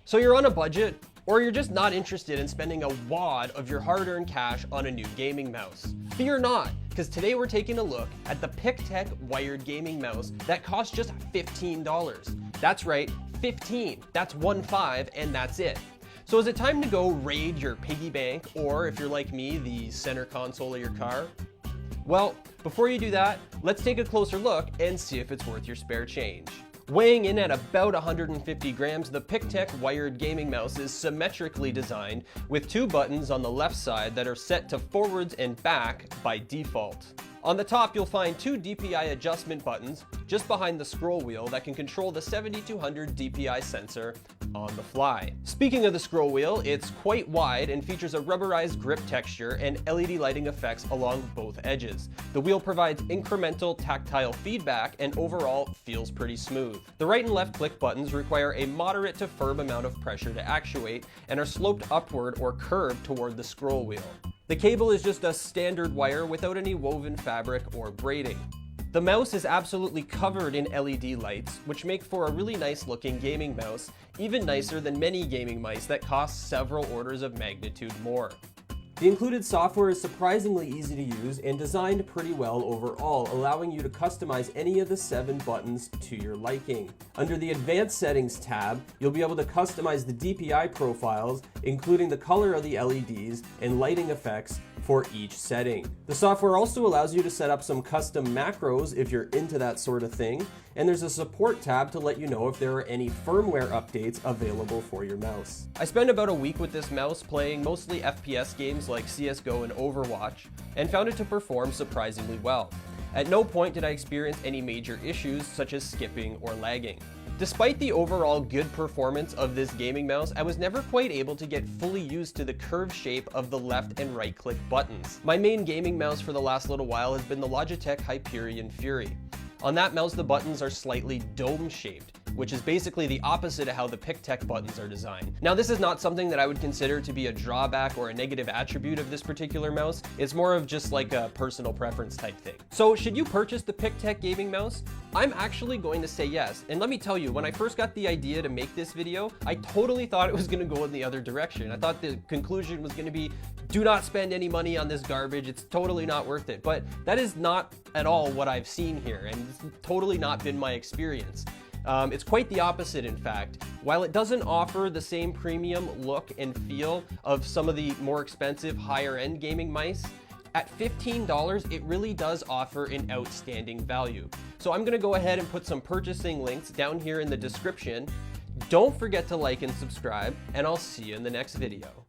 So you're on a budget, or you're just not interested in spending a wad of your hard-earned cash on a new gaming mouse. Fear not, because today we're taking a look at the PICTEK wired gaming mouse that costs just $15. That's right, 15. That's 1-5, and that's it. So is it time to go raid your piggy bank, or if you're like me, the center console of your car? Well, before you do that, let's take a closer look and see if it's worth your spare change. Weighing in at about 150 grams, the PICTEK wired gaming mouse is symmetrically designed with two buttons on the left side that are set to forwards and back by default. On the top, you'll find two DPI adjustment buttons just behind the scroll wheel that can control the 7200 DPI sensor on the fly. Speaking of the scroll wheel, it's quite wide and features a rubberized grip texture and LED lighting effects along both edges. The wheel provides incremental tactile feedback and overall feels pretty smooth. The right and left click buttons require a moderate to firm amount of pressure to actuate and are sloped upward or curved toward the scroll wheel. The cable is just a standard wire without any woven fabric or braiding. The mouse is absolutely covered in LED lights, which make for a really nice looking gaming mouse, even nicer than many gaming mice that cost several orders of magnitude more. The included software is surprisingly easy to use and designed pretty well overall, allowing you to customize any of the 7 buttons to your liking. Under the Advanced Settings tab, you'll be able to customize the DPI profiles, including the color of the LEDs and lighting effects for each setting. The software also allows you to set up some custom macros if you're into that sort of thing, and there's a support tab to let you know if there are any firmware updates available for your mouse. I spent about a week with this mouse playing mostly FPS games like CSGO and Overwatch, and found it to perform surprisingly well. At no point did I experience any major issues such as skipping or lagging. Despite the overall good performance of this gaming mouse, I was never quite able to get fully used to the curved shape of the left and right click buttons. My main gaming mouse for the last little while has been the Logitech Hyperion Fury. On that mouse, the buttons are slightly dome-shaped, which is basically the opposite of how the PICTEK buttons are designed. Now, this is not something that I would consider to be a drawback or a negative attribute of this particular mouse. It's more of just like a personal preference type thing. So should you purchase the PICTEK gaming mouse? I'm actually going to say yes. And let me tell you, when I first got the idea to make this video, I totally thought it was gonna go in the other direction. I thought the conclusion was gonna be, do not spend any money on this garbage. It's totally not worth it. But that is not at all what I've seen here, and it's totally not been my experience. It's quite the opposite, in fact. While it doesn't offer the same premium look and feel of some of the more expensive, higher-end gaming mice, at $15, it really does offer an outstanding value. So I'm gonna go ahead and put some purchasing links down here in the description. Don't forget to like and subscribe, and I'll see you in the next video.